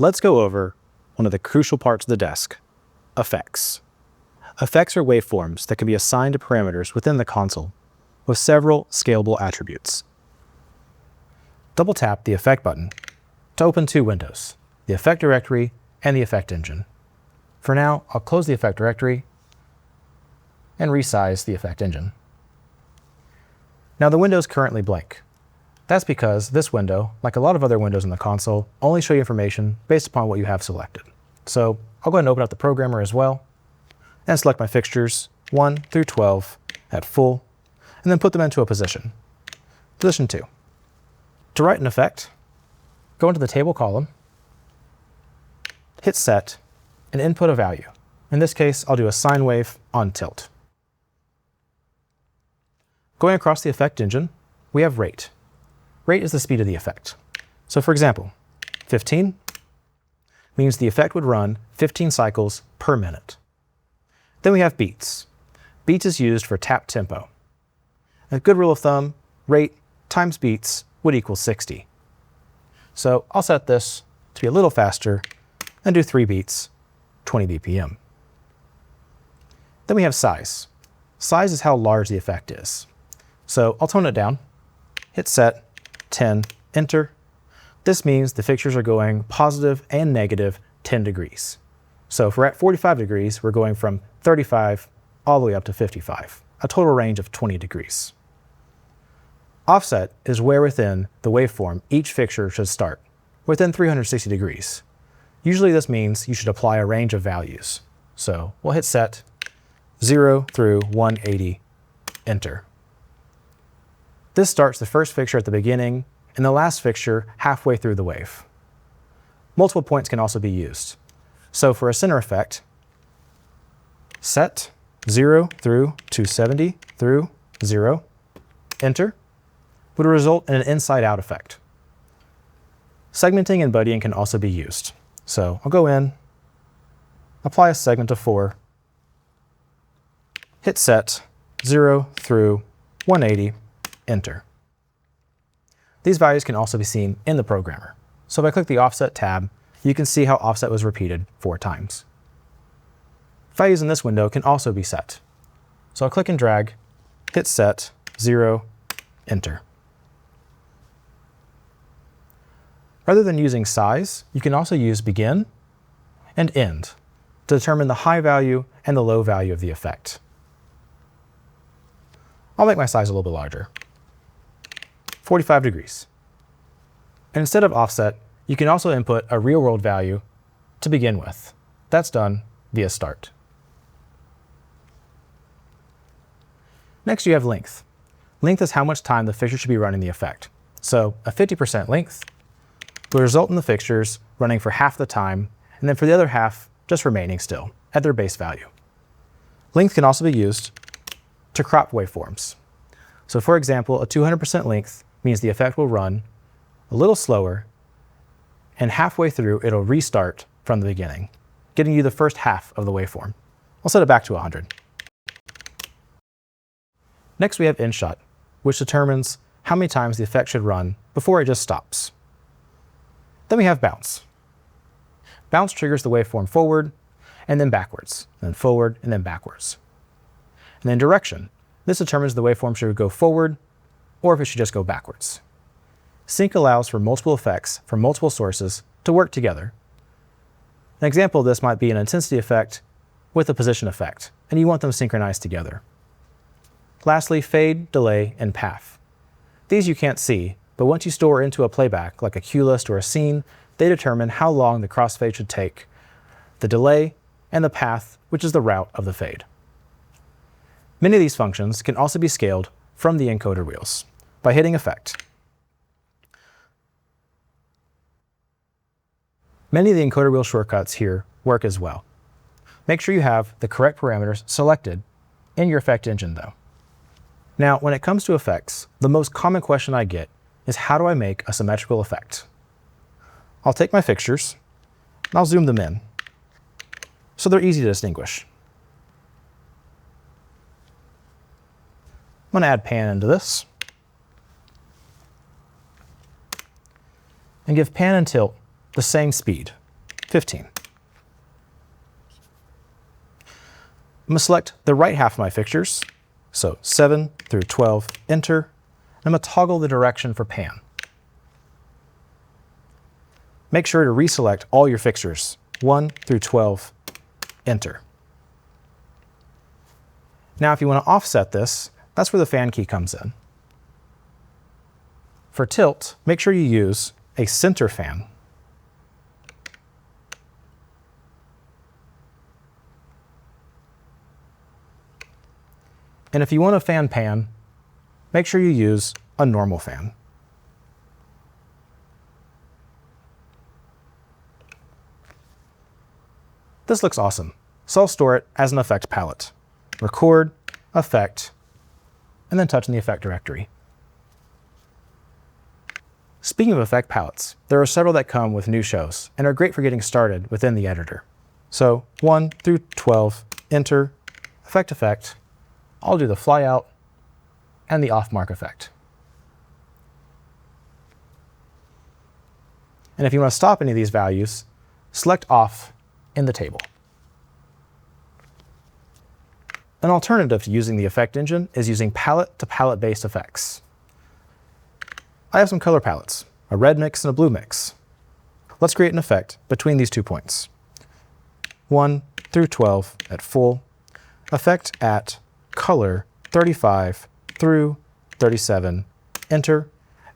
Let's go over one of the crucial parts of the desk, effects. Effects are waveforms that can be assigned to parameters within the console with several scalable attributes. Double tap the Effect button to open two windows, the Effect directory and the Effect engine. For now, I'll close the Effect directory and resize the Effect engine. Now the window is currently blank. That's because this window, like a lot of other windows in the console, only show you information based upon what you have selected. So I'll go ahead and open up the programmer as well and select my fixtures 1 through 12 at full, and then put them into a position. Position 2. To write an effect, go into the table column, hit set, and input a value. In this case, I'll do a sine wave on tilt. Going across the effect engine, we have rate. Rate is the speed of the effect. So for example, 15 means the effect would run 15 cycles per minute. Then we have beats. Beats is used for tap tempo. A good rule of thumb, rate times beats would equal 60. So I'll set this to be a little faster and do 3 beats, 20 BPM. Then we have size. Size is how large the effect is. So I'll tone it down, hit set, 10, enter. This means the fixtures are going positive and negative 10 degrees. So if we're at 45 degrees, we're going from 35 all the way up to 55, a total range of 20 degrees. Offset is where within the waveform each fixture should start, within 360 degrees. Usually this means you should apply a range of values. So we'll hit set, 0 through 180, enter. This starts the first fixture at the beginning and the last fixture halfway through the wave. Multiple points can also be used. So for a center effect, set 0 through 270 through 0, enter, would result in an inside-out effect. Segmenting and buddying can also be used. So I'll go in, apply a segment of 4, hit set 0 through 180, enter. These values can also be seen in the programmer. So if I click the Offset tab, you can see how offset was repeated 4 times. Values in this window can also be set. So I'll click and drag, hit set, 0, enter. Rather than using size, you can also use begin and end to determine the high value and the low value of the effect. I'll make my size a little bit larger. 45 degrees. And instead of offset, you can also input a real-world value to begin with. That's done via start. Next, you have length. Length is how much time the fixture should be running the effect. So a 50% length will result in the fixtures running for half the time, and then for the other half, just remaining still at their base value. Length can also be used to crop waveforms. So for example, a 200% length means the effect will run a little slower, and halfway through it'll restart from the beginning, getting you the first half of the waveform. I'll set it back to 100. Next we have InShot, which determines how many times the effect should run before it just stops. Then we have Bounce. Bounce triggers the waveform forward, and then backwards, and then forward, and then backwards. And then Direction. This determines the waveform should go forward, or if it should just go backwards. Sync allows for multiple effects from multiple sources to work together. An example of this might be an intensity effect with a position effect, and you want them synchronized together. Lastly, Fade, Delay, and Path. These you can't see, but once you store into a playback, like a cue list or a scene, they determine how long the crossfade should take, the delay, and the path, which is the route of the fade. Many of these functions can also be scaled from the encoder wheels by hitting Effect. Many of the encoder wheel shortcuts here work as well. Make sure you have the correct parameters selected in your effect engine though. Now, when it comes to effects, the most common question I get is how do I make a symmetrical effect? I'll take my fixtures and I'll zoom them in so they're easy to distinguish. I'm going to add pan into this and give pan and tilt the same speed, 15. I'm going to select the right half of my fixtures, so 7 through 12, enter, and I'm going to toggle the direction for pan. Make sure to reselect all your fixtures, 1 through 12, enter. Now if you want to offset this, that's where the fan key comes in. For tilt, make sure you use a center fan. And if you want to fan pan, make sure you use a normal fan. This looks awesome, so I'll store it as an effect palette. Record, effect, and then touch in the effect directory. Speaking of effect palettes, there are several that come with new shows and are great for getting started within the editor. So 1 through 12, enter, effect. I'll do the fly out and the off mark effect. And if you want to stop any of these values, select off in the table. An alternative to using the effect engine is using palette to palette based effects. I have some color palettes, a red mix and a blue mix. Let's create an effect between these 2 points. 1 through 12 at full, effect at color 35 through 37, enter,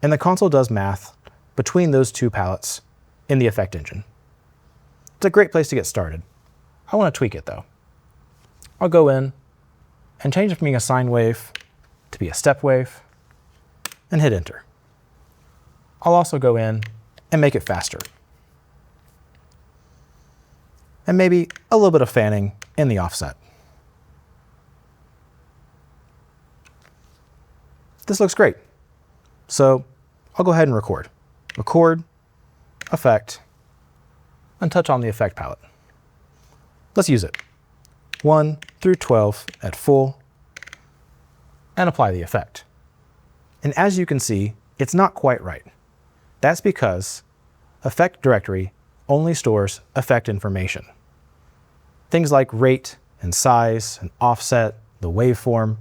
and the console does math between those 2 palettes in the effect engine. It's a great place to get started. I want to tweak it though. I'll go in and change it from being a sine wave to be a step wave and hit enter. I'll also go in and make it faster. And maybe a little bit of fanning in the offset. This looks great. So I'll go ahead and record. Record, effect, and touch on the effect palette. Let's use it. 1 through 12 at full, and apply the effect. And as you can see, it's not quite right. That's because effect directory only stores effect information. Things like rate and size and offset, the waveform,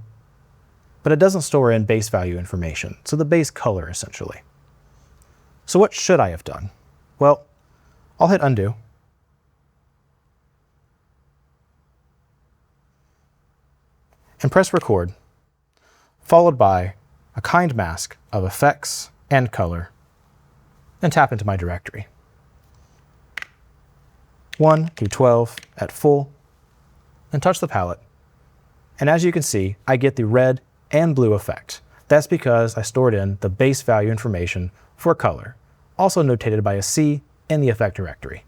but it doesn't store in base value information, so the base color essentially. So what should I have done? Well, I'll hit undo. And press record, followed by a kind mask of effects and color, and tap into my directory. 1 through 12 at full, and touch the palette. And as you can see, I get the red and blue effect. That's because I stored in the base value information for color, also notated by a C in the effect directory.